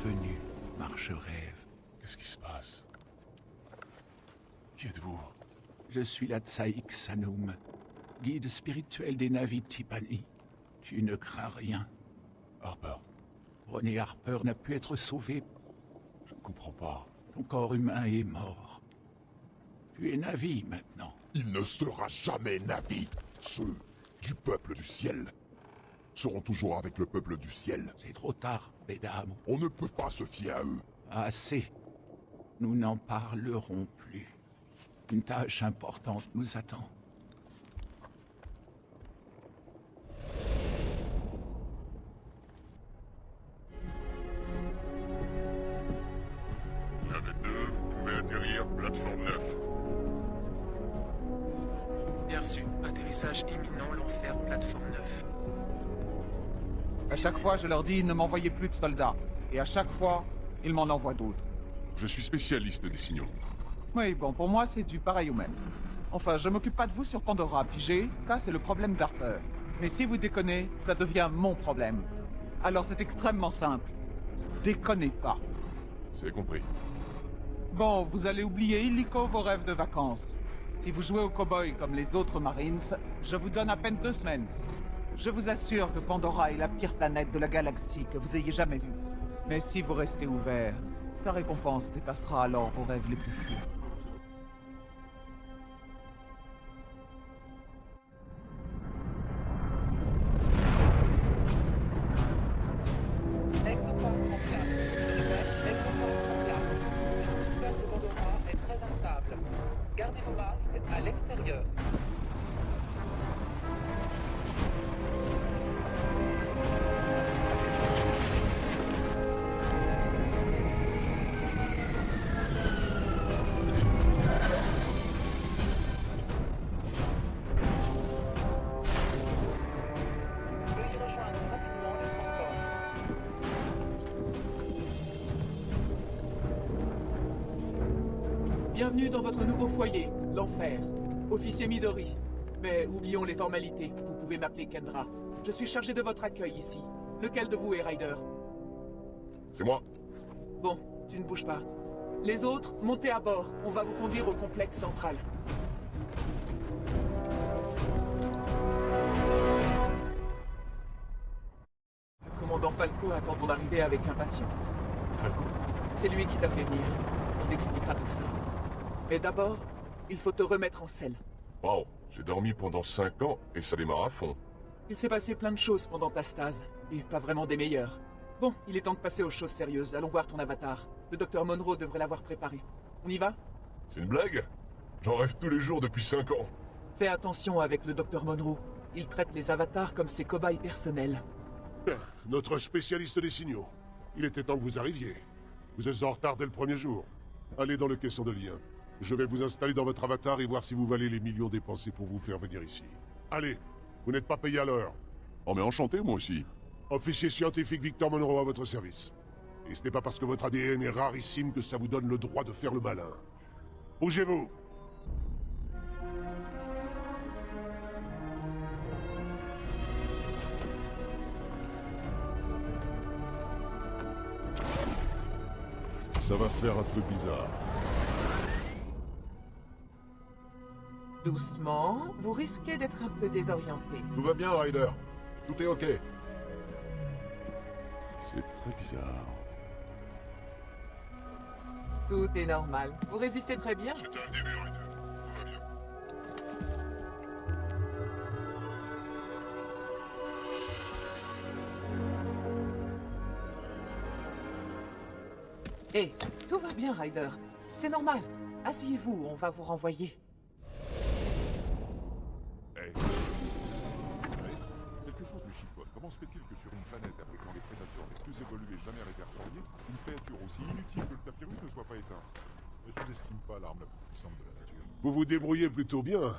Bienvenue, marche-rêve. Qu'est-ce qui se passe? Qui êtes-vous? Je suis la Tsaïk Sanoum, guide spirituel des Na'vi Tipani. Tu ne crains rien. Harper, René Harper n'a pu être sauvé. je ne comprends pas. Ton corps humain est mort. Tu es Na'vi maintenant. Il ne sera jamais Na'vi. Ceux du peuple du ciel seront toujours avec le peuple du ciel. C'est trop tard, mesdames. On ne peut pas se fier à eux. Assez. Nous n'en parlerons plus. Une tâche importante nous attend. Navette 2, vous pouvez atterrir, plateforme 9. Bien reçu. Atterrissage imminent, l'enfer, plateforme 9. À chaque fois, je leur dis, ne m'envoyez plus de soldats. Et à chaque fois, ils m'en envoient d'autres. Je suis spécialiste des signaux. Oui, bon, pour moi, c'est du pareil au même. Enfin, je m'occupe pas de vous sur Pandora, pigé. Ça, c'est le problème d'Harper. Mais si vous déconnez, ça devient mon problème. Alors c'est extrêmement simple. Déconnez pas. C'est compris. Bon, vous allez oublier illico vos rêves de vacances. Si vous jouez au cow-boy comme les autres Marines, je vous donne à peine 2 semaines. Je vous assure que Pandora est la pire planète de la galaxie que vous ayez jamais vue. Mais si vous restez ouvert, sa récompense dépassera alors vos rêves les plus fous. Exoport en place. Je répète, exoport en place. L'atmosphère de Pandora est très instable. Gardez vos masques à l'extérieur. Veuillez rejoindre rapidement le transport. Bienvenue dans votre nouveau foyer, l'enfer. Officier Midori. Mais oublions les formalités, vous pouvez m'appeler Kendra. Je suis chargé de votre accueil ici. Lequel de vous est Ryder? C'est moi. Bon, tu ne bouges pas. Les autres, montez à bord. On va vous conduire au complexe central. Le commandant Falco attend ton arrivée avec impatience. Falco. C'est lui qui t'a fait venir. Il expliquera tout ça. Mais d'abord, il faut te remettre en selle. Wow, j'ai dormi pendant 5 ans et ça démarre à fond. Il s'est passé plein de choses pendant ta stase, et pas vraiment des meilleures. Bon, il est temps de passer aux choses sérieuses. Allons voir ton avatar. Le docteur Monroe devrait l'avoir préparé. On y va? C'est une blague? J'en rêve tous les jours depuis 5 ans. Fais attention avec le docteur Monroe. Il traite les avatars comme ses cobayes personnels. Bien, notre spécialiste des signaux. Il était temps que vous arriviez. Vous êtes en retard dès le premier jour. Allez dans le caisson de lien. Je vais vous installer dans votre avatar et voir si vous valez les millions dépensés pour vous faire venir ici. Allez, vous n'êtes pas payé à l'heure. Oh mais enchanté moi aussi. Officier scientifique Victor Monroe à votre service. Et ce n'est pas parce que votre ADN est rarissime que ça vous donne le droit de faire le malin. Bougez-vous! Ça va faire un peu bizarre. Doucement, vous risquez d'être un peu désorienté. Tout va bien, Ryder. Tout est ok. C'est très bizarre. Tout est normal. Vous résistez très bien. C'était un début, Ryder. Tout va bien. Hé, tout va bien, Ryder. C'est normal. Asseyez-vous, on va vous renvoyer. Quelque chose me chiffonne. Comment se fait-il que sur une planète abritant les prédateurs les plus évolués jamais répertoriés, une créature aussi inutile que le papyrus ne soit pas éteinte? Ne sous-estime pas l'arme la plus puissante de la nature. Vous vous débrouillez plutôt bien.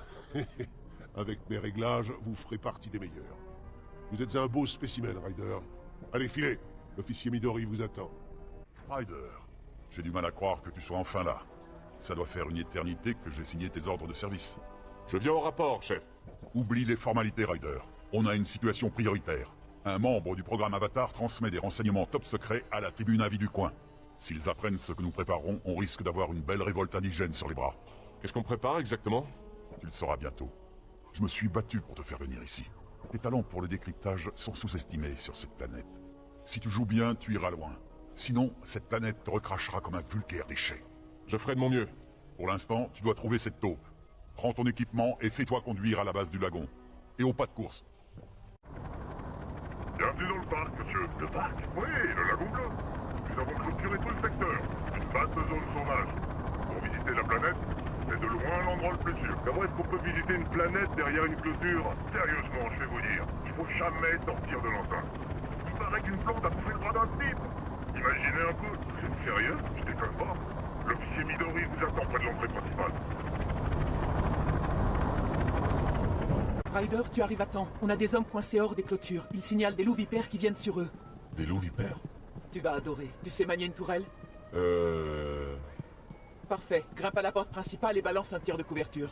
Avec mes réglages, vous ferez partie des meilleurs. Vous êtes un beau spécimen, Ryder. Allez, filez. L'officier Midori vous attend. Ryder, j'ai du mal à croire que tu sois enfin là. Ça doit faire une éternité que j'ai signé tes ordres de service. Je viens au rapport, chef. Oublie les formalités, Ryder. On a une situation prioritaire. Un membre du programme Avatar transmet des renseignements top secrets à la tribu Na'vi du coin. S'ils apprennent ce que nous préparons, on risque d'avoir une belle révolte indigène sur les bras. Qu'est-ce qu'on prépare exactement? Tu le sauras bientôt. Je me suis battu pour te faire venir ici. Tes talents pour le décryptage sont sous-estimés sur cette planète. Si tu joues bien, tu iras loin. Sinon, cette planète te recrachera comme un vulgaire déchet. Je ferai de mon mieux. Pour l'instant, tu dois trouver cette taupe. Prends ton équipement et fais-toi conduire à la base du lagon. Et au pas de course. Bienvenue dans le parc, monsieur. Le parc? Oui, le lagon bleu. Nous avons clôturé tout le secteur. Une vaste zone sauvage. Pour visiter la planète, c'est de loin l'endroit le plus sûr. Comment est-ce qu'on peut visiter une planète derrière une clôture? Sérieusement, je vais vous dire, il faut jamais sortir de l'enceinte. Il paraît qu'une plante a bouffé le bras d'un type. Imaginez un peu. Vous êtes sérieux? Je déconne pas. L'officier Midori vous attend près de l'entrée principale. Ryder, tu arrives à temps. On a des hommes coincés hors des clôtures. Ils signalent des loups vipères qui viennent sur eux. Des loups vipères? Tu vas adorer. Tu sais manier une tourelle? Parfait. Grimpe à la porte principale et balance un tir de couverture.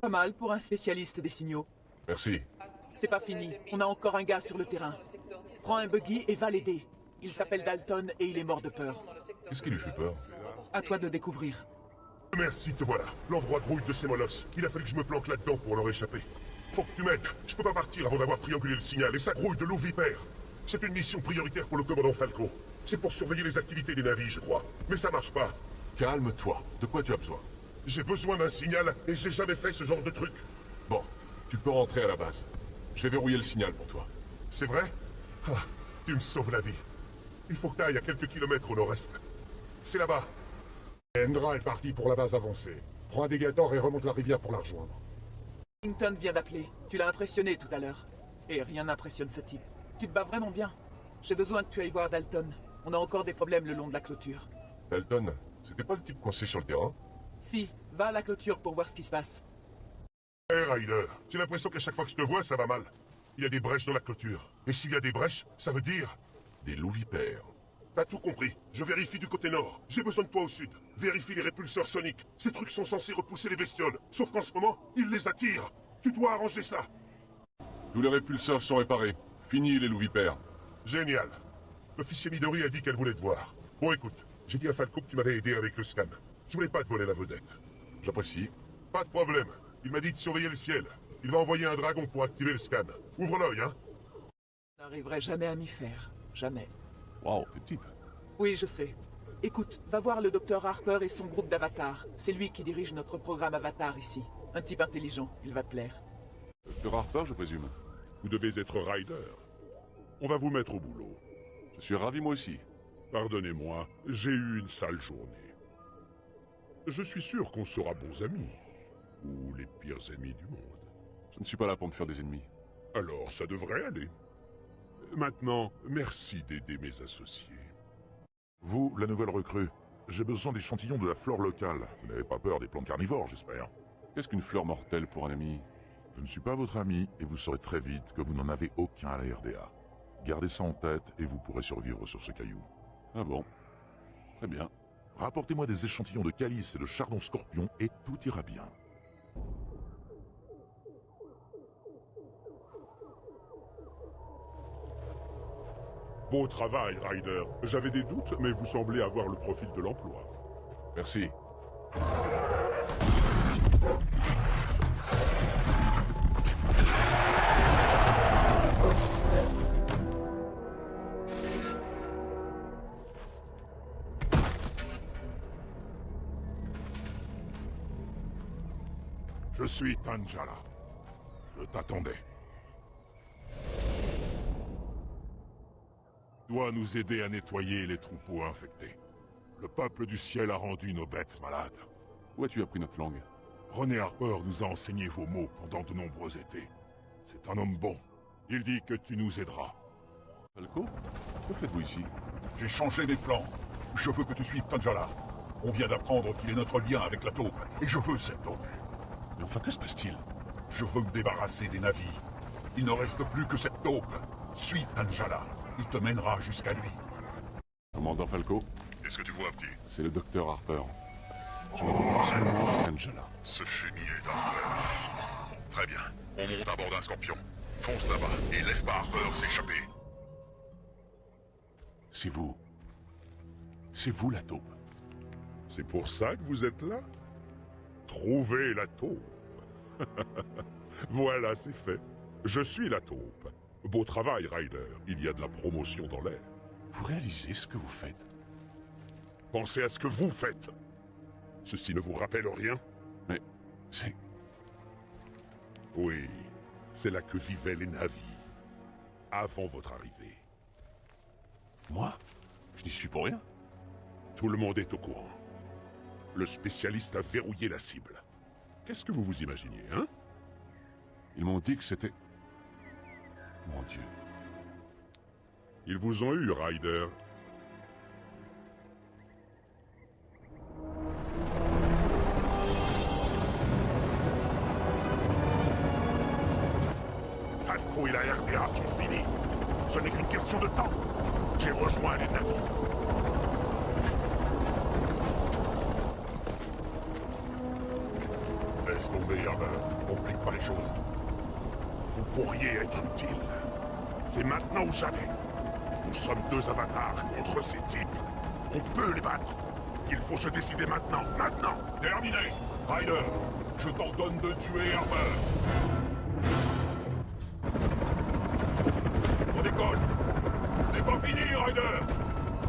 Pas mal pour un spécialiste des signaux. Merci. C'est pas fini. On a encore un gars sur le terrain. Prends un buggy et va l'aider. Il s'appelle Dalton et il est mort de peur. Qu'est-ce qui lui fait peur? À toi de le découvrir. Merci, te voilà. L'endroit grouille de ces molosses. Il a fallu que je me planque là-dedans pour leur échapper. Faut que tu m'aides. Je peux pas partir avant d'avoir triangulé le signal, et ça grouille de loups vipères. C'est une mission prioritaire pour le commandant Falco. C'est pour surveiller les activités des navires, je crois. Mais ça marche pas. Calme-toi. De quoi tu as besoin? J'ai besoin d'un signal, et j'ai jamais fait ce genre de truc. Bon, tu peux rentrer à la base. Je vais verrouiller le signal pour toi. C'est vrai? Ah, tu me sauves la vie. Il faut que t'ailles à quelques kilomètres au nord-est. C'est là-bas. Endra est parti pour la base avancée. Prends un dégator et remonte la rivière pour la rejoindre. Clinton vient d'appeler. Tu l'as impressionné tout à l'heure. Et rien n'impressionne ce type. Tu te bats vraiment bien. J'ai besoin que tu ailles voir Dalton. On a encore des problèmes le long de la clôture. Dalton, c'était pas le type coincé sur le terrain? Si, va à la clôture pour voir ce qui se passe. Hé, Ryder, j'ai l'impression qu'à chaque fois que je te vois, ça va mal. Il y a des brèches dans la clôture. Et s'il y a des brèches, ça veut dire... Des loups vipères. T'as tout compris. Je vérifie du côté nord. J'ai besoin de toi au sud. Vérifie les répulseurs soniques. Ces trucs sont censés repousser les bestioles. Sauf qu'en ce moment, ils les attirent. Tu dois arranger ça. Tous les répulseurs sont réparés. Fini les loups vipères. Génial. L'officier Midori a dit qu'elle voulait te voir. Bon, écoute, j'ai dit à Falco que tu m'avais aidé avec le scan. Je voulais pas te voler la vedette. J'apprécie. Pas de problème. Il m'a dit de surveiller le ciel. Il va envoyer un dragon pour activer le scan. Ouvre l'œil, hein. Je n'arriverai jamais à m'y faire. Jamais. Waouh, t'es type. Oui, je sais. Écoute, va voir le docteur Harper et son groupe d'Avatar. C'est lui qui dirige notre programme Avatar ici. Un type intelligent, il va te plaire. Dr. Harper, je présume. Vous devez être Ryder. On va vous mettre au boulot. Je suis ravi moi aussi. Pardonnez-moi, j'ai eu une sale journée. Je suis sûr qu'on sera bons amis. Ou les pires ennemis du monde. Je ne suis pas là pour me faire des ennemis. Alors, ça devrait aller. Maintenant, merci d'aider mes associés. Vous, la nouvelle recrue, j'ai besoin d'échantillons de la flore locale. Vous n'avez pas peur des plantes carnivores, j'espère. Qu'est-ce qu'une fleur mortelle pour un ami? Je ne suis pas votre ami, et vous saurez très vite que vous n'en avez aucun à la RDA. Gardez ça en tête, et vous pourrez survivre sur ce caillou. Ah bon? Très bien. Rapportez-moi des échantillons de calice et de chardon scorpion, et tout ira bien. Beau travail, Ryder. J'avais des doutes, mais vous semblez avoir le profil de l'emploi. Merci. Je suis Tanjala. Je t'attendais. Dois nous aider à nettoyer les troupeaux infectés. Le peuple du ciel a rendu nos bêtes malades. Où as-tu appris notre langue? René Harper nous a enseigné vos mots pendant de nombreux étés. C'est un homme bon. Il dit que tu nous aideras. Falco? Que faites-vous ici? J'ai changé mes plans. Je veux que tu suives Tanjala. On vient d'apprendre qu'il est notre lien avec la taupe, et je veux cette taupe. Mais enfin, que se passe-t-il? Je veux me débarrasser des navires. Il ne reste plus que cette taupe. Suis Anjala. Il te mènera jusqu'à lui. Commandant Falco, Qu'est-ce que tu vois, petit? c'est le docteur Harper. Je m'envoie absolument à Angela. Ce fumier d'Harper. Très bien. On monte à bord d'un scorpion. Fonce là-bas et laisse pas Harper s'échapper. C'est vous. C'est vous la taupe. C'est pour ça que vous êtes là? Trouvez la taupe. Voilà, c'est fait. Je suis la taupe. Beau travail, Ryder. Il y a de la promotion dans l'air. Vous réalisez ce que vous faites? Pensez à ce que vous faites. Ceci ne vous rappelle rien? Mais c'est... Oui, c'est là que vivaient les navires. Avant votre arrivée. Moi? Je n'y suis pour rien. Tout le monde est au courant. Le spécialiste a verrouillé la cible. Qu'est-ce que vous vous imaginez, hein? Ils m'ont dit que c'était... Mon Dieu. Ils vous ont eu, Ryder. Falco et la RDA sont finis. Ce n'est qu'une question de temps. J'ai rejoint les navires. Laisse tomber, Harper. Complique pas les choses. Vous pourriez être utile. C'est maintenant ou jamais. Nous sommes deux avatars contre ces types. On peut les battre. Il faut se décider maintenant. Maintenant. Terminé. Ryder, je t'ordonne de tuer Harper. On décolle. C'est pas fini, Ryder.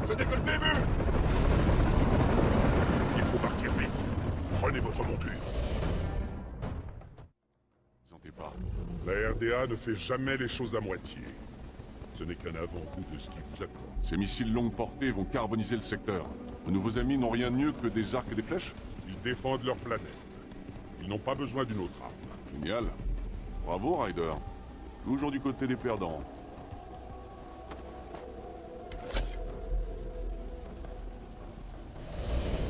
Ce n'est que le début. Il faut partir vite. Prenez votre monture. Sentez pas. La RDA ne fait jamais les choses à moitié. Ce n'est qu'un avant-goût de ce qui vous attend. Ces missiles longue portée vont carboniser le secteur. Vos nouveaux amis n'ont rien de mieux que des arcs et des flèches? Ils défendent leur planète. Ils n'ont pas besoin d'une autre arme. Génial. Bravo, Ryder. Toujours du côté des perdants.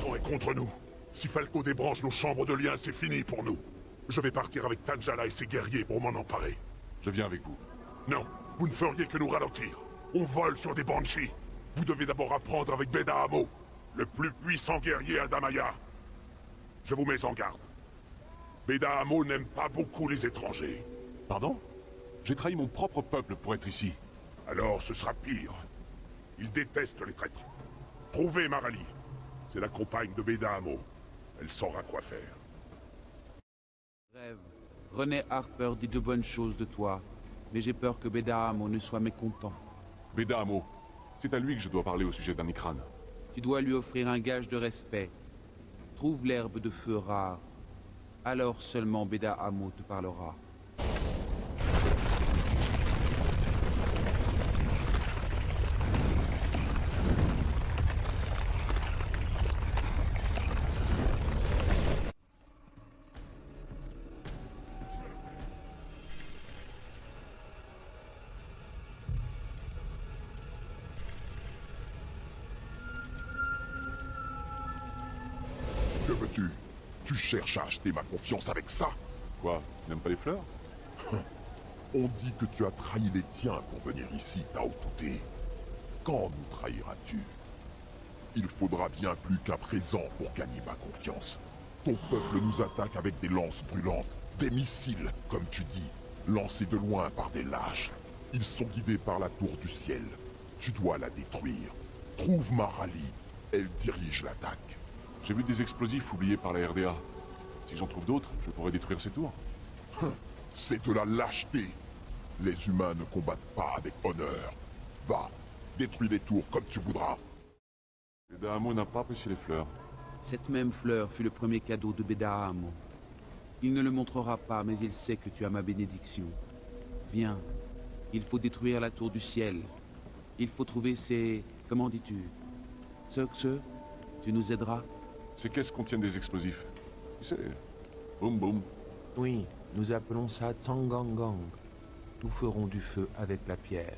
Ton est contre nous. Si Falco débranche nos chambres de lien, c'est fini pour nous. Je vais partir avec Tanjala et ses guerriers pour m'en emparer. Je viens avec vous. Non, vous ne feriez que nous ralentir. On vole sur des Banshees. Vous devez d'abord apprendre avec Beda Amo, le plus puissant guerrier à Damaya. Je vous mets en garde. Beda Amo n'aime pas beaucoup les étrangers. Pardon? J'ai trahi mon propre peuple pour être ici. Alors ce sera pire. Il déteste les traîtres. Trouvez Marali. C'est la compagne de Beda Amo. Elle saura quoi faire. Rêve. René Harper dit de bonnes choses de toi, mais j'ai peur que Beda Amo ne soit mécontent. Beda Amo. C'est à lui que je dois parler au sujet d'Anikran. Tu dois lui offrir un gage de respect. Trouve l'herbe de feu rare. Alors seulement Beda Amo te parlera. Que veux-tu? Tu cherches à acheter ma confiance avec ça? Quoi? Tu n'aimes pas les fleurs? On dit que tu as trahi les tiens pour venir ici, Tao Touté. Quand nous trahiras-tu? Il faudra bien plus qu'à présent pour gagner ma confiance. Ton peuple nous attaque avec des lances brûlantes, des missiles, comme tu dis, lancés de loin par des lâches. Ils sont guidés par la tour du ciel. Tu dois la détruire. Trouve Marali. Elle dirige l'attaque. J'ai vu des explosifs oubliés par la RDA. Si j'en trouve d'autres, je pourrais détruire ces tours. C'est de la lâcheté. Les humains ne combattent pas avec honneur. Va, détruis les tours comme tu voudras. Beda Amo n'a pas apprécié les fleurs. Cette même fleur fut le premier cadeau de Beda Amo. Il ne le montrera pas, mais il sait que tu as ma bénédiction. Viens, il faut détruire la tour du ciel. Il faut trouver ces... comment dis-tu? Ce, tu nous aideras? Ces caisses contiennent des explosifs. Tu sais, boum boum. Oui, nous appelons ça Tsangangang. Nous ferons du feu avec la pierre.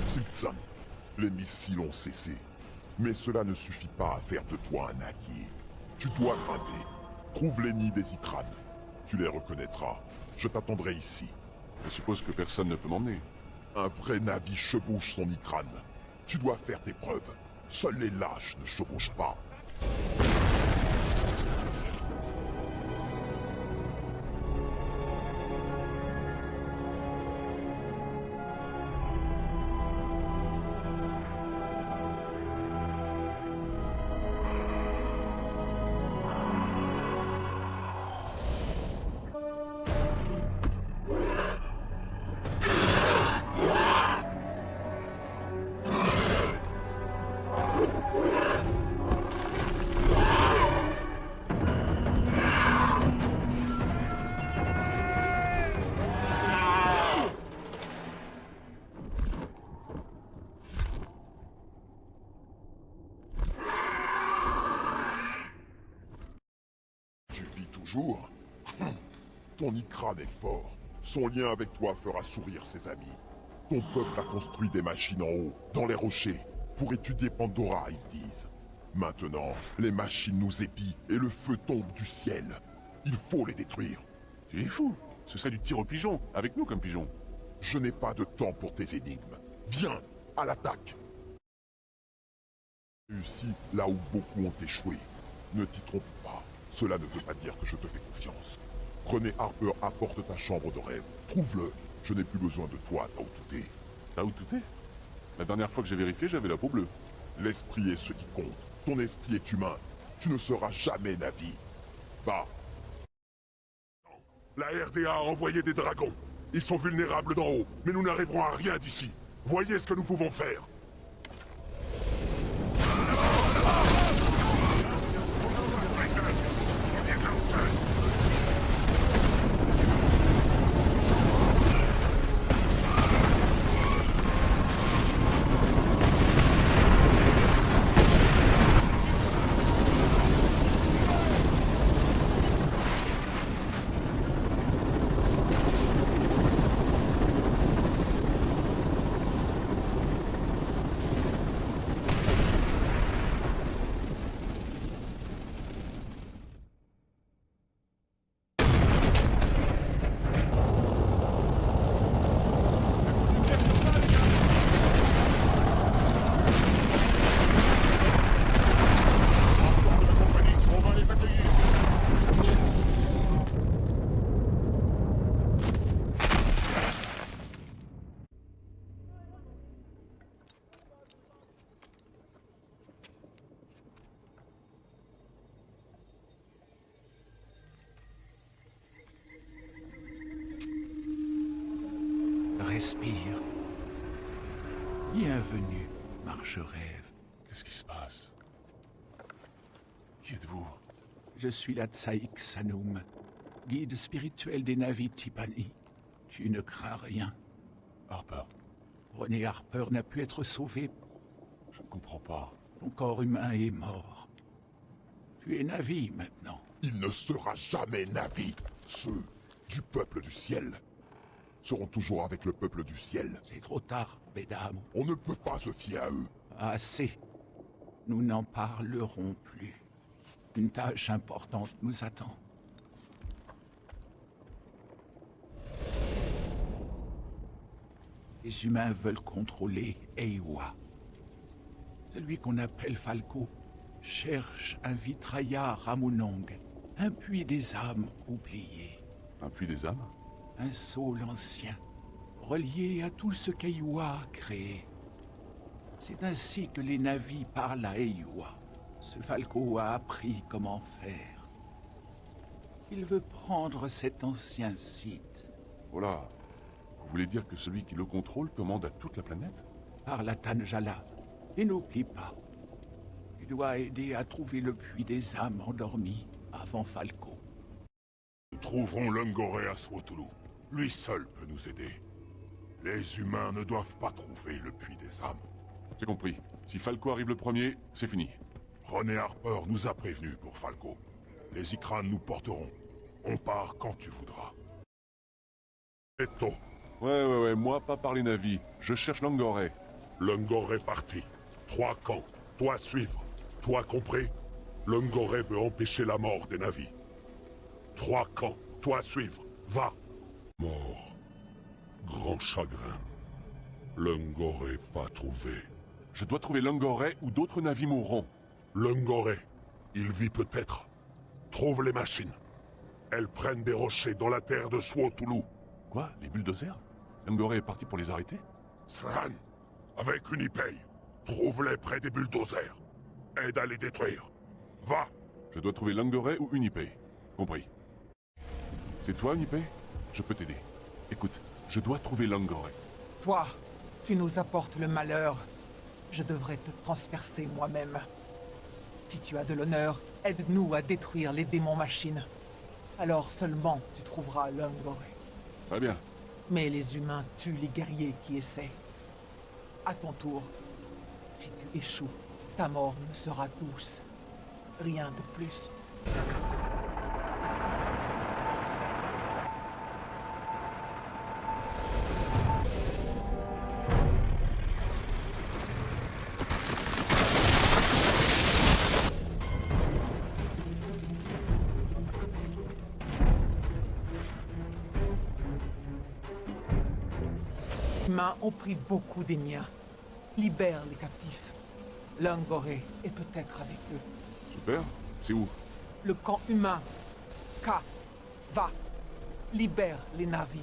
Siltsan, les missiles ont cessé. Mais cela ne suffit pas à faire de toi un allié. Tu dois grimper. Trouve les nids des Ikranes. Tu les reconnaîtras. Je t'attendrai ici. Je suppose que personne ne peut m'emmener. Un vrai Na'vi chevauche son Ikrane. Tu dois faire tes preuves. Seuls les lâches ne chevauchent pas. Tu vis toujours? Ton Ikrane est fort. Son lien avec toi fera sourire ses amis. Ton peuple a construit des machines en haut, dans les rochers, pour étudier Pandora, ils disent. Maintenant, les machines nous épient et le feu tombe du ciel. Il faut les détruire. Tu es fou. Ce serait du tir au pigeon, avec nous comme pigeon. Je n'ai pas de temps pour tes énigmes. Viens, à l'attaque. Réussi là où beaucoup ont échoué. Ne t'y trompe pas. Cela ne veut pas dire que je te fais confiance. René Harper apporte ta chambre de rêve. Trouve-le. Je n'ai plus besoin de toi, Tao Touté. Tao Touté? La dernière fois que j'ai vérifié, j'avais la peau bleue. L'esprit est ce qui compte. Ton esprit est humain. Tu ne seras jamais Na'vi. Va. La RDA a envoyé des dragons. Ils sont vulnérables d'en haut, mais nous n'arriverons à rien d'ici. Voyez ce que nous pouvons faire. Respire. Bienvenue, marche-rêve. Qu'est-ce qui se passe? Qui êtes-vous? Je suis la Tsaïk Sanoum, guide spirituel des Na'vi Tipani. Tu ne crains rien. Harper, René Harper n'a pu être sauvé. je ne comprends pas. Ton corps humain est mort. Tu es Na'vi maintenant. Il ne sera jamais Na'vi. Ceux du peuple du ciel seront toujours avec le peuple du ciel. C'est trop tard, Bedam. On ne peut pas se fier à eux. Assez. Nous n'en parlerons plus. Une tâche importante nous attend. Les humains veulent contrôler Eywa. Celui qu'on appelle Falco cherche un Vitraya Ramunong, un puits des âmes oublié. Un puits des âmes? Un sol ancien, relié à tout ce qu'Eywa a créé. C'est ainsi que les Na'vi parlent à Eywa. Ce Falco a appris comment faire. Il veut prendre cet ancien site. Voilà. Vous voulez dire que celui qui le contrôle commande à toute la planète? Par la Tanjala. Et n'oublie pas, Tu dois aider à trouver le puits des âmes endormies avant Falco. Nous trouverons l'Ungoré à Swatulu. Lui seul peut nous aider. Les humains ne doivent pas trouver le puits des âmes. J'ai compris. Si Falco arrive le premier, c'est fini. René Harper nous a prévenus pour Falco. Les Ikran nous porteront. On part quand tu voudras. Eto, Ouais, moi pas par les navis. Je cherche l'Angoré. l'Ungoré parti. 3 camps. Toi suivre. Toi compris? L'Ungoré veut empêcher la mort des navis. 3 camps. Toi suivre. Va. Mort. Grand chagrin. L'Ungoré pas trouvé. Je dois trouver l'Angoré ou d'autres navis mourront. L'Ungoré. Il vit peut-être. Trouve les machines. Elles prennent des rochers dans la terre de Swatulu. Quoi? Les bulldozers? L'Angoré est parti pour les arrêter? Sran, avec Unipay, trouve-les près des bulldozers. Aide à les détruire. Va. Je dois trouver l'Angoré ou Unipay. Compris. C'est toi, Unipay? Je peux t'aider. Écoute, je dois trouver l'Angoré. Toi, tu nous apportes le malheur. Je devrais te transpercer moi-même. Si tu as de l'honneur, aide-nous à détruire les démons machines. Alors seulement tu trouveras l'Ungoré. Très bien. Mais les humains tuent les guerriers qui essaient. À ton tour, si tu échoues, ta mort me sera douce. Rien de plus. Les humains ont pris beaucoup des miens. Libère les captifs. L'Ungoré est peut-être avec eux. Super. C'est où? Le camp humain. K. Va. Libère les navis.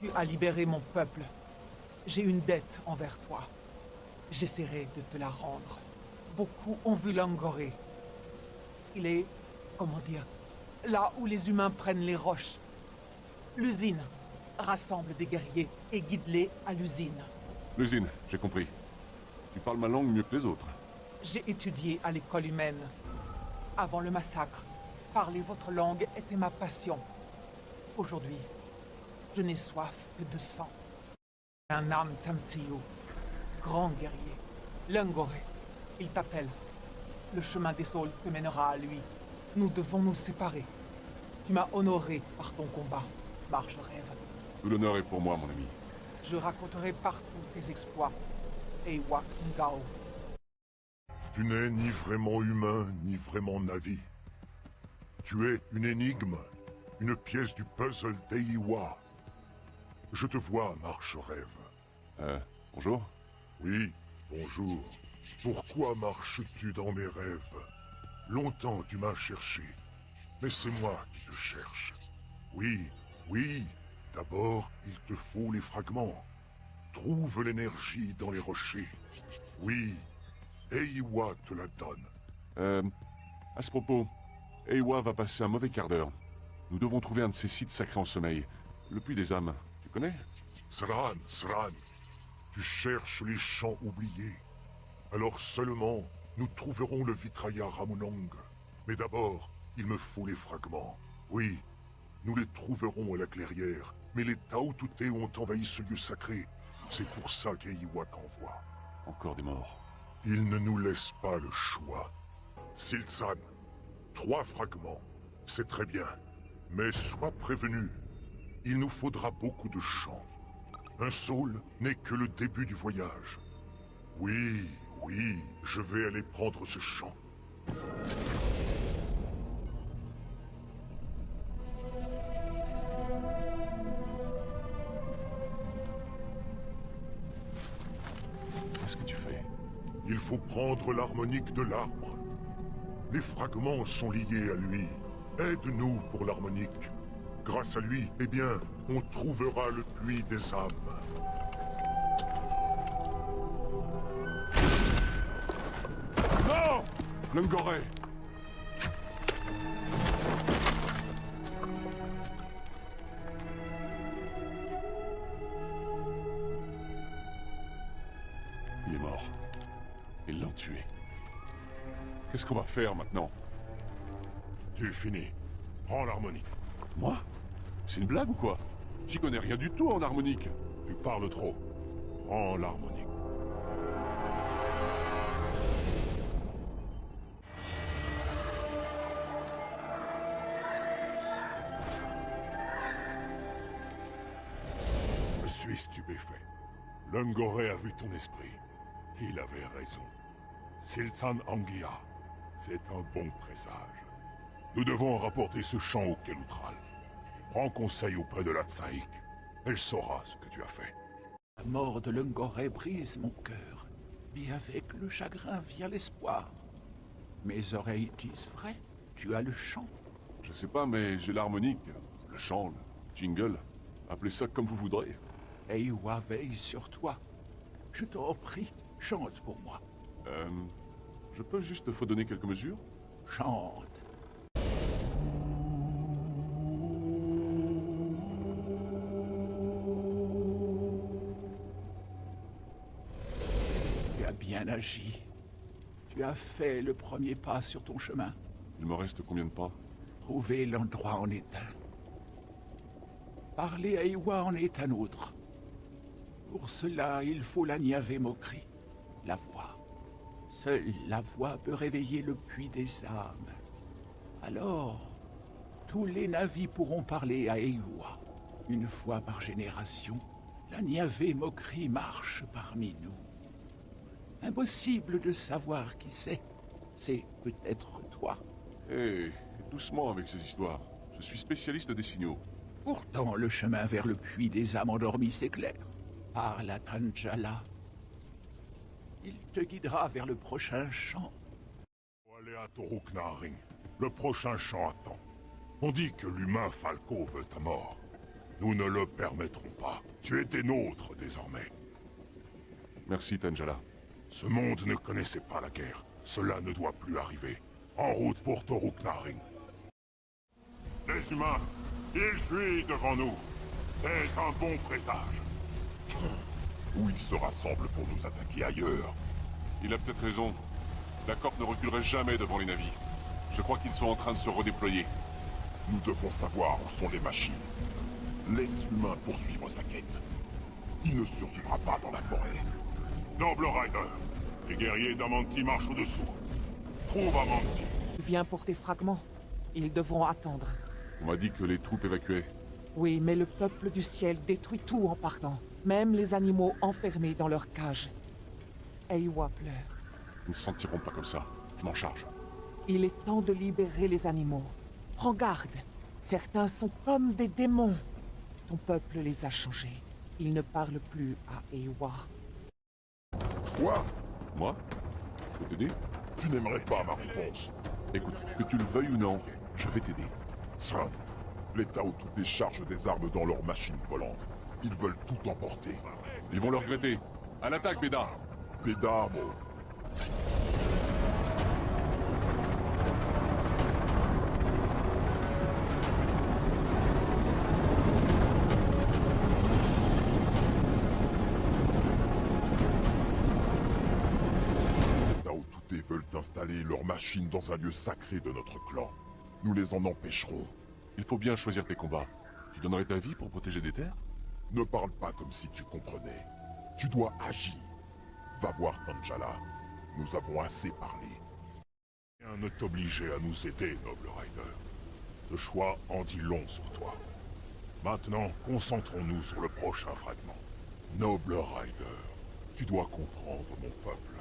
Tu as libéré mon peuple. J'ai une dette envers toi. J'essaierai de te la rendre. Beaucoup ont vu l'Ungoré. Il est, comment dire, là où les humains prennent les roches. L'usine rassemble des guerriers et guide-les à l'usine. L'usine, j'ai compris. Tu parles ma langue mieux que les autres. J'ai étudié à l'école humaine. Avant le massacre, parler votre langue était ma passion. Aujourd'hui, je n'ai soif que de sang. Un âme Tamtio, grand guerrier, l'Ungoré, il t'appelle. Le chemin des saules te mènera à lui. Nous devons nous séparer. Tu m'as honoré par ton combat, Marche Rêve. Tout l'honneur est pour moi, mon ami. Je raconterai partout tes exploits. Eywa Ngao. Tu n'es ni vraiment humain, ni vraiment navi. Tu es une énigme, une pièce du puzzle d'Eiwa. Je te vois, Marche Rêve. Bonjour. Oui, bonjour. Pourquoi marches-tu dans mes rêves? Longtemps tu m'as cherché, mais c'est moi qui te cherche. Oui, d'abord il te faut les fragments. Trouve l'énergie dans les rochers. Oui, Eiwa te la donne. À ce propos, Eywa va passer un mauvais quart d'heure. Nous devons trouver un de ces sites sacrés en sommeil. Le puits des âmes. Tu connais? Sran, tu cherches les champs oubliés. Alors seulement, nous trouverons le Vitraya Ramunong. Mais d'abord, il me faut les fragments. Oui, nous les trouverons à la clairière. Mais les Taotuté ont envahi ce lieu sacré. C'est pour ça qu'Eiwa t'envoie. Encore des morts. Il ne nous laisse pas le choix. Siltsan, 3 fragments, c'est très bien. Mais sois prévenu, il nous faudra beaucoup de champs. Un saule n'est que le début du voyage. Oui, je vais aller prendre ce champ. Qu'est-ce que tu fais? Il faut prendre l'harmonique de l'arbre. Les fragments sont liés à lui. Aide-nous pour l'harmonique. Grâce à lui, eh bien, on trouvera le puits des âmes. Non! L'Ungoré! Il est mort. Ils l'ont tué. Qu'est-ce qu'on va faire maintenant? Tu finis. Prends l'harmonique. Moi? C'est une blague ou quoi? J'y connais rien du tout en harmonique. Tu parles trop. Prends l'harmonique. Je suis stupéfait. L'Ungoré a vu ton esprit. Il avait raison. Silsan Anguilla, c'est un bon présage. Nous devons rapporter ce champ au Kelutral. Prends conseil auprès de la Tsaïk. Elle saura ce que tu as fait. La mort de l'Ungoré brise mon cœur. Mais avec le chagrin vient l'espoir. Mes oreilles disent vrai. Tu as le chant. Je sais pas, mais j'ai l'harmonique, le chant, le jingle. Appelez ça comme vous voudrez. Eywa veille sur toi. Je t'en prie, chante pour moi. Je peux juste fredonner quelques mesures? Chante. Tu as bien agi. Tu as fait le premier pas sur ton chemin. Il me reste combien de pas? Trouver l'endroit en est un. Parler à Eywa en est un autre. Pour cela, il faut la Niave Mokri, la voix. Seule la voix peut réveiller le puits des âmes. Alors, tous les navis pourront parler à Eywa. Une fois par génération, la Niave Mokri marche parmi nous. Impossible de savoir qui c'est. C'est peut-être toi. Hé, doucement avec ces histoires. Je suis spécialiste des signaux. Pourtant, le chemin vers le puits des âmes endormies s'éclaire. Parle à Tanjala. Il te guidera vers le prochain champ. Faut aller à Toruknaring. Le prochain champ attend. On dit que l'humain Falco veut ta mort. Nous ne le permettrons pas. Tu es des nôtres désormais. Merci, Tanjala. Ce monde ne connaissait pas la guerre. Cela ne doit plus arriver. En route pour Toruknaring. Les humains, ils fuient devant nous. C'est un bon présage. Où ils se rassemblent pour nous attaquer ailleurs. Il a peut-être raison. La Corp ne reculerait jamais devant les navires. Je crois qu'ils sont en train de se redéployer. Nous devons savoir où sont les machines. Laisse l'humain poursuivre sa quête. Il ne survivra pas dans la forêt. Noble Rider, les guerriers d'Amanti marchent au-dessous. Trouve Amanti. Viens pour tes fragments. Ils devront attendre. On m'a dit que les troupes évacuaient. Oui, mais le peuple du ciel détruit tout en partant. Même les animaux enfermés dans leur cage. Eywa pleure. Ils ne se sentiront pas comme ça. Je m'en charge. Il est temps de libérer les animaux. Prends garde. Certains sont comme des démons. Ton peuple les a changés. Ils ne parlent plus à Eywa. Toi, Moi? Je peux t'aider? tu n'aimerais pas ma réponse. Écoute, que tu le veuilles ou non, je vais t'aider. Son, les Taotu déchargent des armes dans leurs machines volantes. Ils veulent tout emporter. Ils vont le regretter. À l'attaque, Béda! Pédamo. Les Taotu veulent installer leurs machines dans un lieu sacré de notre clan. Nous les en empêcherons. Il faut bien choisir tes combats. Tu donnerais ta vie pour protéger des terres? Ne parle pas comme si tu comprenais. Tu dois agir. Va voir Tanjala. Nous avons assez parlé. Rien ne t'obligeait à nous aider, Noble Rider. Ce choix en dit long sur toi. Maintenant, concentrons-nous sur le prochain fragment. Noble Rider, tu dois comprendre, mon peuple.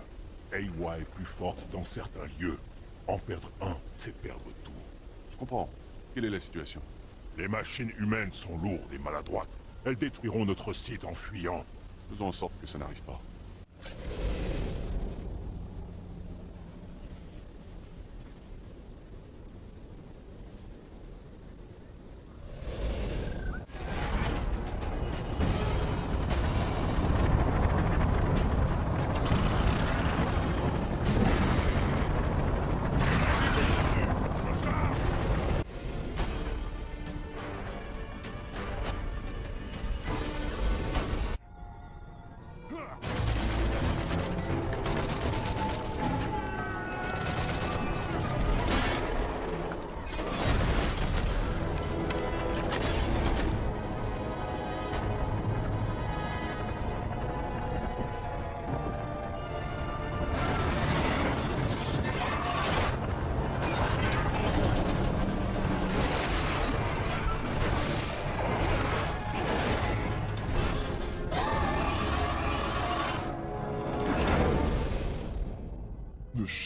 Eywa est plus forte dans certains lieux. En perdre un, c'est perdre tout. Je comprends. Quelle est la situation? Les machines humaines sont lourdes et maladroites. Elles détruiront notre site en fuyant. Faisons en sorte que ça n'arrive pas.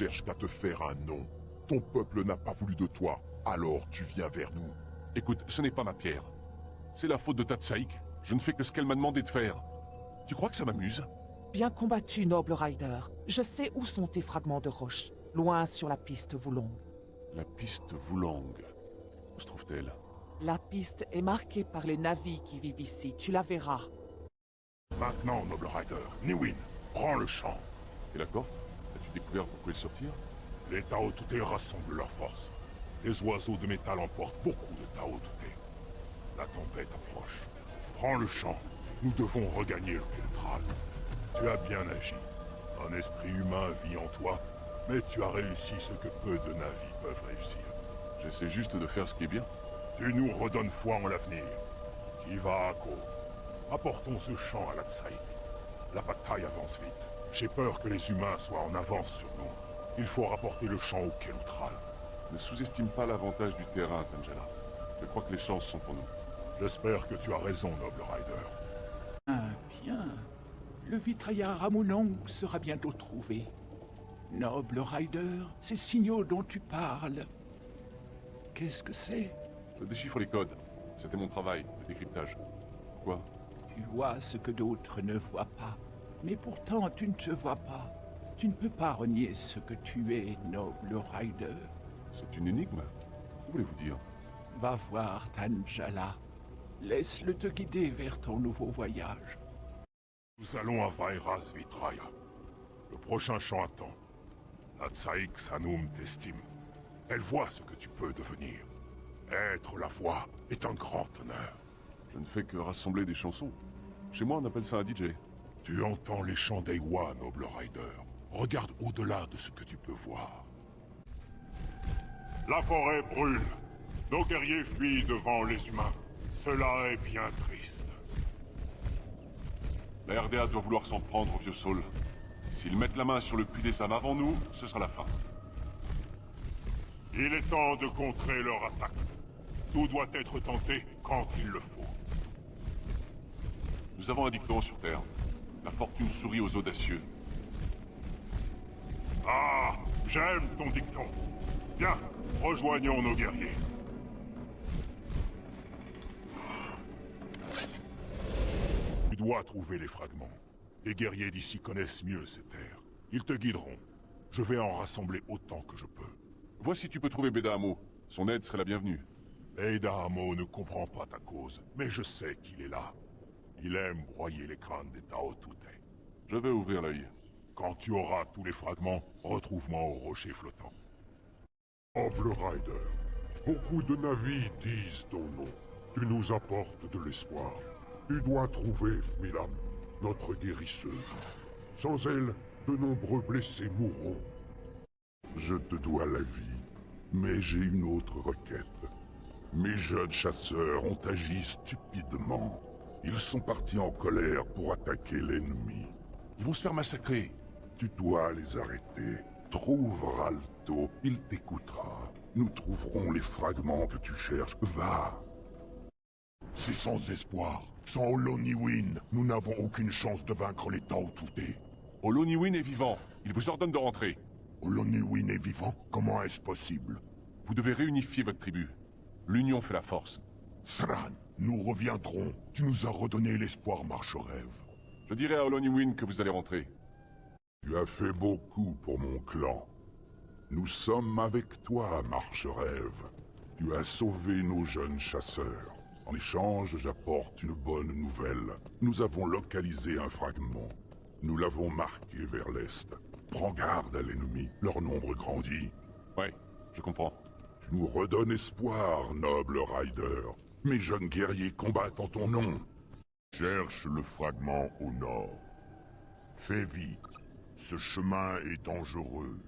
cherches qu'à te faire un nom. Ton peuple n'a pas voulu de toi, alors tu viens vers nous. Écoute, ce n'est pas ma pierre. C'est la faute de Tatsaik. Je ne fais que ce qu'elle m'a demandé de faire. Tu crois que ça m'amuse? Bien combattu, noble Rider. Je sais où sont tes fragments de roche. Loin sur la piste Wulong. La piste Wulong. Où se trouve-t-elle? La piste est marquée par les navis qui vivent ici. Tu la verras. Maintenant, noble Rider, Niwin, prends le champ. Et l'accord? As-tu découvert pourquoi ils sortirent? Les Tao Touté rassemblent leurs forces. Les oiseaux de métal emportent beaucoup de Tao Touté. La tempête approche. Prends le champ. Nous devons regagner le Keltral. Tu as bien agi. Un esprit humain vit en toi, mais tu as réussi ce que peu de navis peuvent réussir. J'essaie juste de faire ce qui est bien. Tu nous redonnes foi en l'avenir. Kiva Ako. Apportons ce champ à la Tsaïk. La bataille avance vite. J'ai peur que les humains soient en avance sur nous. Il faut rapporter le champ au Keltral. Ne sous-estime pas l'avantage du terrain, Tangela. Je crois que les chances sont pour nous. J'espère que tu as raison, noble Rider. Ah, bien. Le vitraillard Ramonong sera bientôt trouvé. Noble Rider, ces signaux dont tu parles. Qu'est-ce que c'est? Je déchiffre les codes. C'était mon travail, le décryptage. Quoi? Tu vois ce que d'autres ne voient pas. Mais pourtant, tu ne te vois pas. Tu ne peux pas renier ce que tu es, noble Rider. C'est une énigme? Que voulez-vous dire? Va voir Tangela. Laisse-le te guider vers ton nouveau voyage. Nous allons à Vairas Vitraya. Le prochain champ attend. La Tsaïk Sanum t'estime. Elle voit ce que tu peux devenir. Être la voix est un grand honneur. Je ne fais que rassembler des chansons. Chez moi, on appelle ça un DJ. Tu entends les chants d'Eiwa, noble Rider. Regarde au-delà de ce que tu peux voir. La forêt brûle. Nos guerriers fuient devant les humains. Cela est bien triste. La RDA doit vouloir s'en prendre au vieux Saul. S'ils mettent la main sur le puits des âmes avant nous, ce sera la fin. Il est temps de contrer leur attaque. Tout doit être tenté quand il le faut. Nous avons un dicton sur Terre. La fortune sourit aux audacieux. Ah, j'aime ton dicton. Bien, rejoignons nos guerriers. Tu dois trouver les fragments. Les guerriers d'ici connaissent mieux ces terres. Ils te guideront. Je vais en rassembler autant que je peux. Vois si tu peux trouver Beda Amo. Son aide serait la bienvenue. Beda Amo ne comprend pas ta cause, mais je sais qu'il est là. Il aime broyer les crânes des Tao Touté. Je vais ouvrir l'œil. Quand tu auras tous les fragments, retrouve-moi au rocher flottant. Noble Rider, beaucoup de navis disent ton nom. Tu nous apportes de l'espoir. Tu dois trouver Fmilam, notre guérisseuse. Sans elle, de nombreux blessés mourront. Je te dois la vie, mais j'ai une autre requête. Mes jeunes chasseurs ont agi stupidement. Ils sont partis en colère pour attaquer l'ennemi. Ils vont se faire massacrer. Tu dois les arrêter. Trouve Ralto, il t'écoutera. Nous trouverons les fragments que tu cherches. Va. C'est sans espoir. Sans Oloniwin, nous n'avons aucune chance de vaincre les Tao Touté. Oloniwin est vivant. Il vous ordonne de rentrer. Oloniwin est vivant? Comment est-ce possible? Vous devez réunifier votre tribu. L'union fait la force. Sran, nous reviendrons. Tu nous as redonné l'espoir, Marche-Rêve. Je dirai à Oloniwin que vous allez rentrer. Tu as fait beaucoup pour mon clan. Nous sommes avec toi, Marche-Rêve. Tu as sauvé nos jeunes chasseurs. En échange, j'apporte une bonne nouvelle. Nous avons localisé un fragment. Nous l'avons marqué vers l'est. Prends garde à l'ennemi, leur nombre grandit. Ouais, je comprends. Tu nous redonnes espoir, noble Rider. Mes jeunes guerriers combattent en ton nom. Cherche le fragment au nord. Fais vite. Ce chemin est dangereux.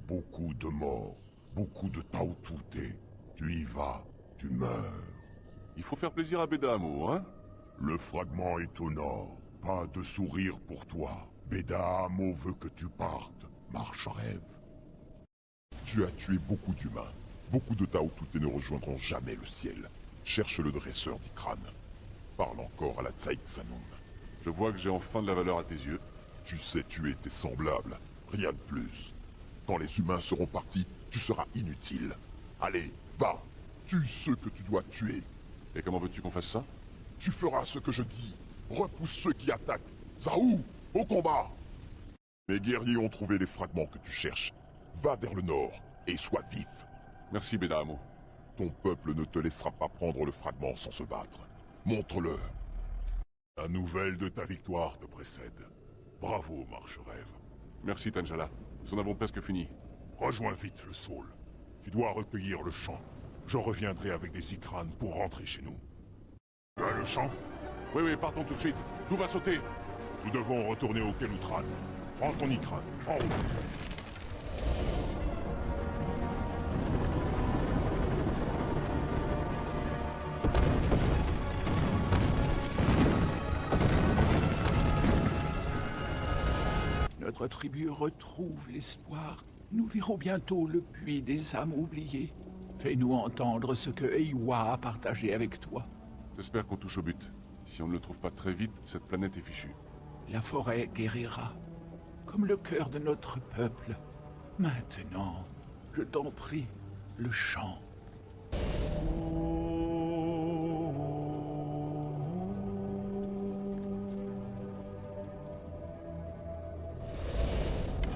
Beaucoup de morts, beaucoup de Tao Touté. Tu y vas, tu meurs. Il faut faire plaisir à Beda Amo, hein? Le fragment est au nord. Pas de sourire pour toi. Beda Amo veut que tu partes. Marche-Rêve. Tu as tué beaucoup d'humains. Beaucoup de Tao Touté ne rejoindront jamais le ciel. Cherche le dresseur d'Ikran. Parle encore à la Tsaïk Sanum. Je vois que j'ai enfin de la valeur à tes yeux. Tu sais tuer tes semblables. Rien de plus. Quand les humains seront partis, tu seras inutile. Allez, va. Tue ceux que tu dois tuer. Et comment veux-tu qu'on fasse ça? Tu feras ce que je dis. Repousse ceux qui attaquent. Zaou, au combat! Mes guerriers ont trouvé les fragments que tu cherches. Va vers le nord et sois vif. Merci, Bedahamo. Ton peuple ne te laissera pas prendre le fragment sans se battre. Montre-le. La nouvelle de ta victoire te précède. Bravo, Marche-Rêve. Merci, Tanjala. Nous en avons presque fini. Rejoins vite le Saul. Tu dois recueillir le champ. Je reviendrai avec des Ikranes pour rentrer chez nous. Tu as le champ? Oui, partons tout de suite. Tout va sauter. Nous devons retourner au Kelutran. Prends ton Ikrane. En route. Notre tribu retrouve l'espoir. Nous verrons bientôt le puits des âmes oubliées. Fais-nous entendre ce que Eywa a partagé avec toi. J'espère qu'on touche au but. Si on ne le trouve pas très vite, cette planète est fichue. La forêt guérira, comme le cœur de notre peuple. Maintenant, je t'en prie, le chant.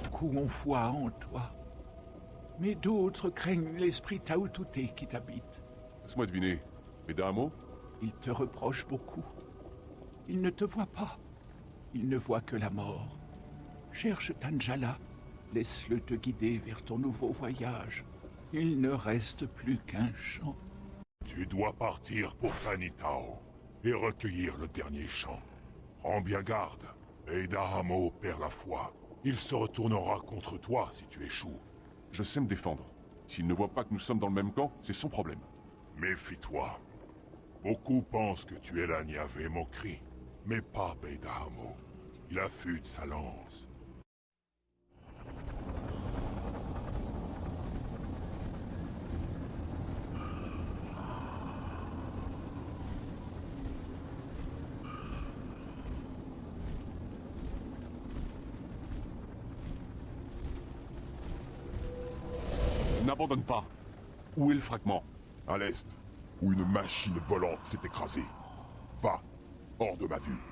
Beaucoup ont foi en toi, mais d'autres craignent l'esprit Taoutouté qui t'habite. Laisse-moi deviner. Bedahamo? Il te reproche beaucoup. Il ne te voit pas. Il ne voit que la mort. Cherche Tanjala. Laisse-le te guider vers ton nouveau voyage. Il ne reste plus qu'un champ. Tu dois partir pour Tanitao et recueillir le dernier champ. Prends bien garde. Bedahamo perd la foi. Il se retournera contre toi si tu échoues. Je sais me défendre. S'il ne voit pas que nous sommes dans le même camp, c'est son problème. Méfie-toi. Beaucoup pensent que tu es la Niave Mokri, mais pas Bedahamo. Il affûte sa lance. N'abandonne pas. Où est le fragment? À l'est, où une machine volante s'est écrasée. Va, hors de ma vue.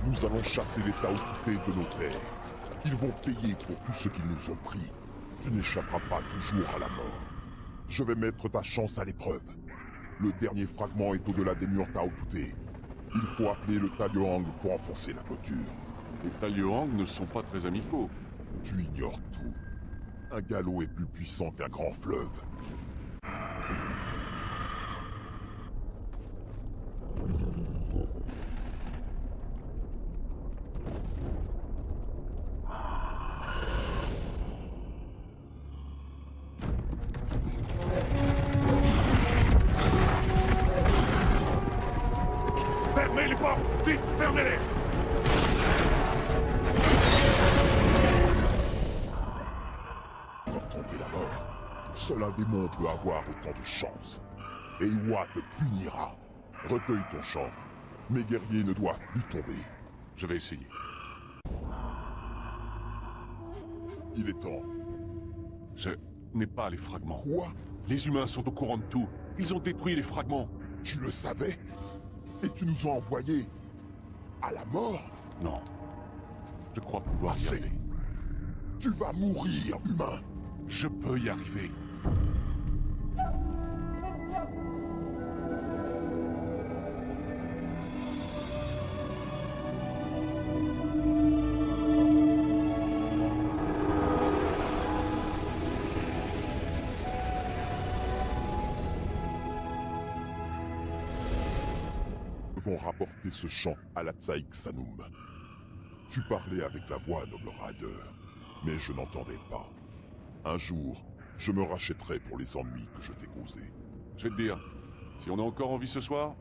Nous allons chasser les Taoutouté de nos terres. Ils vont payer pour tout ce qu'ils nous ont pris. Tu n'échapperas pas toujours à la mort. Je vais mettre ta chance à l'épreuve. Le dernier fragment est au-delà des murs Taoutouté. Il faut appeler le Taliohang pour enfoncer la clôture. Les Taliohang ne sont pas très amicaux. Tu ignores tout. Un galop est plus puissant qu'un grand fleuve. Fermez les portes! Vite, fermez-les! Pour tomber la mort, seul un démon peut avoir autant de chance. Eywa te punira. Recueille ton champ. Mes guerriers ne doivent plus tomber. Je vais essayer. Il est temps. Je n'ai pas les fragments. Quoi? Les humains sont au courant de tout. Ils ont détruit les fragments. Tu le savais? Et tu nous as envoyés à la mort? Non. Je crois pouvoir y Assez. arriver. Tu vas mourir, humain. Je peux y arriver. Nous devons rapporter ce champ à la Tsaïk Sanoum. Tu parlais avec la voix, noble Rider, mais je n'entendais pas. Un jour, je me rachèterai pour les ennuis que je t'ai causés. Je vais te dire, si on est encore en vie ce soir,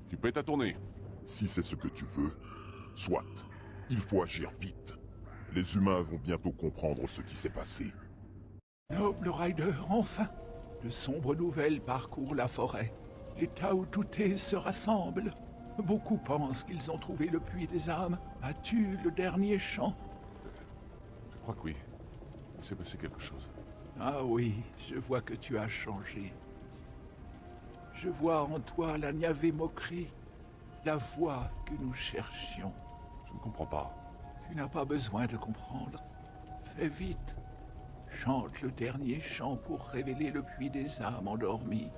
tu peux ta tournée. Si c'est ce que tu veux, soit. Il faut agir vite. Les humains vont bientôt comprendre ce qui s'est passé. Noble Rider, enfin! De sombres nouvelles parcourent la forêt. Les Taoutouté se rassemblent. Beaucoup pensent qu'ils ont trouvé le puits des âmes. As-tu le dernier champ? Je crois que oui. Il s'est passé quelque chose. Ah oui, je vois que tu as changé. Je vois en toi la Niave Mokri, la voix que nous cherchions. Je ne comprends pas. Tu n'as pas besoin de comprendre. Fais vite. Chante le dernier chant pour révéler le puits des âmes endormies.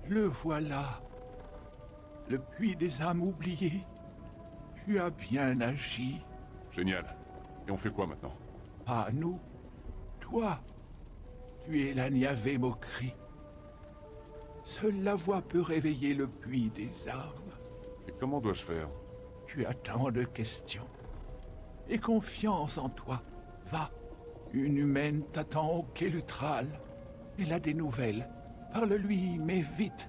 Le voilà. Le puits des âmes oubliées. Tu as bien agi. Génial. Et on fait quoi maintenant? Pas nous. Toi. Tu es la Niave Mokri. Seule la voix peut réveiller le puits des âmes. Et comment dois-je faire? Tu as tant de questions. Aie confiance en toi. Va. Une humaine t'attend au quai Lutral. Elle a des nouvelles. Parle-lui, mais vite.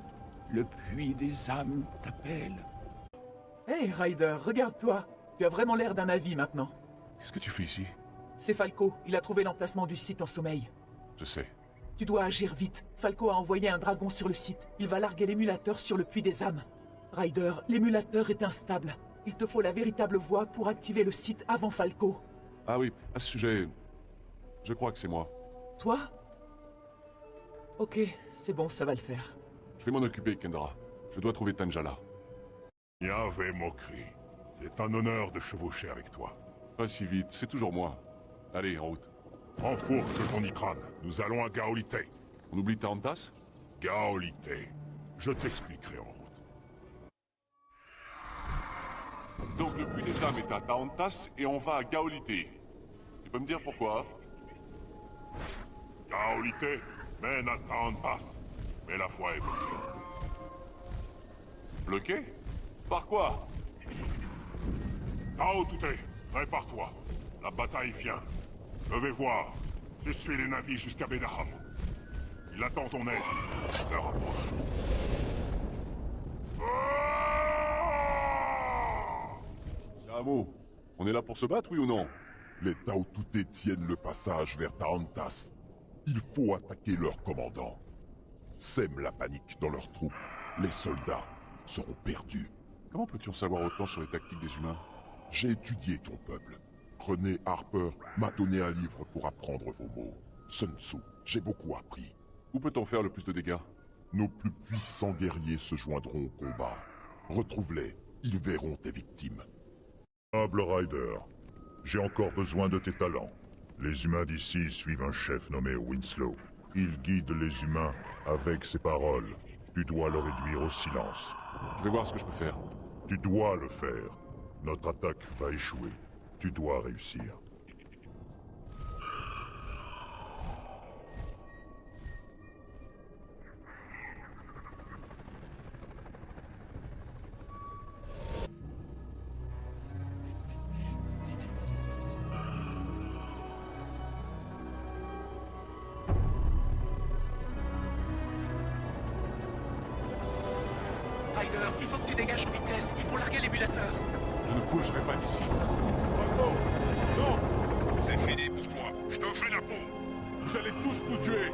Le puits des âmes t'appelle. Hey Ryder, regarde-toi. Tu as vraiment l'air d'un avis maintenant. Qu'est-ce que tu fais ici? C'est Falco. Il a trouvé l'emplacement du site en sommeil. Je sais. Tu dois agir vite. Falco a envoyé un dragon sur le site. Il va larguer l'émulateur sur le puits des âmes. Ryder, l'émulateur est instable. Il te faut la véritable voie pour activer le site avant Falco. Ah oui, à ce sujet... Je crois que c'est moi. Toi? Ok, c'est bon, ça va le faire. Je vais m'en occuper, Kendra. Je dois trouver Tanjala. Niave Mokri, c'est un honneur de chevaucher avec toi. Pas si vite, c'est toujours moi. Allez, en route. Enfourche ton Ikran, nous allons à Gaolite. On oublie Tarantas? Gaolite. Je t'expliquerai en route. Donc le puits des âmes est à Tarantas et on va à Gaolite. Tu peux me dire pourquoi? Gaolite mène à Tarantas, mais la voie est bloquée. Bloqué? Par quoi? Tao Touté, prépare-toi. La bataille vient. Je vais voir. Je suis les navires jusqu'à Bedaham. Il attend ton aide. L'heure approche. Yamo, on est là pour se battre, oui ou non? Les Tao Touté tiennent le passage vers Tarantas. Il faut attaquer leur commandant. Sème la panique dans leurs troupes. Les soldats seront perdus. Comment peux-tu en savoir autant sur les tactiques des humains? J'ai étudié ton peuple. René Harper m'a donné un livre pour apprendre vos mots. Sun Tzu, j'ai beaucoup appris. Où peut-on faire le plus de dégâts? Nos plus puissants guerriers se joindront au combat. Retrouve-les, ils verront tes victimes. Noble Ryder, j'ai encore besoin de tes talents. Les humains d'ici suivent un chef nommé Winslow. Il guide les humains avec ses paroles. Tu dois le réduire au silence. Je vais voir ce que je peux faire. Tu dois le faire. Notre attaque va échouer. Tu dois réussir. Ryder, il faut que tu dégages en vitesse. Il faut larguer l'émulateur. Je ne bougerai pas d'ici. Falco! Non! C'est fini pour toi. Je te fais la peau. Vous allez tous nous tuer!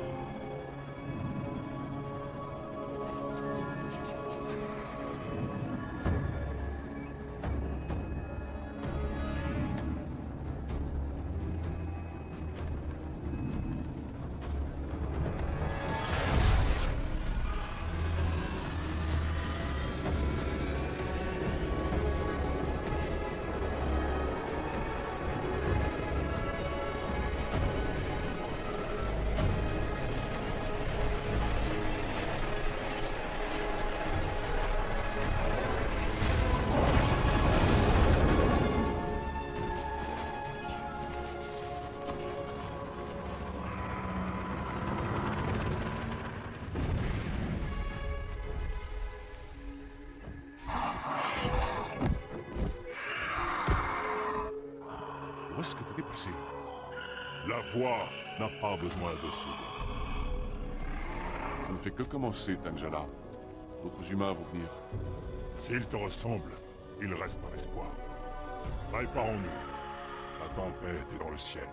Où est-ce que t'es déplacé? La voie n'a pas besoin de second. Ça ne fait que commencer, Tanjala. D'autres humains vont venir. S'ils te ressemblent, il reste un espoir. Préparons-nous. La tempête est dans le ciel.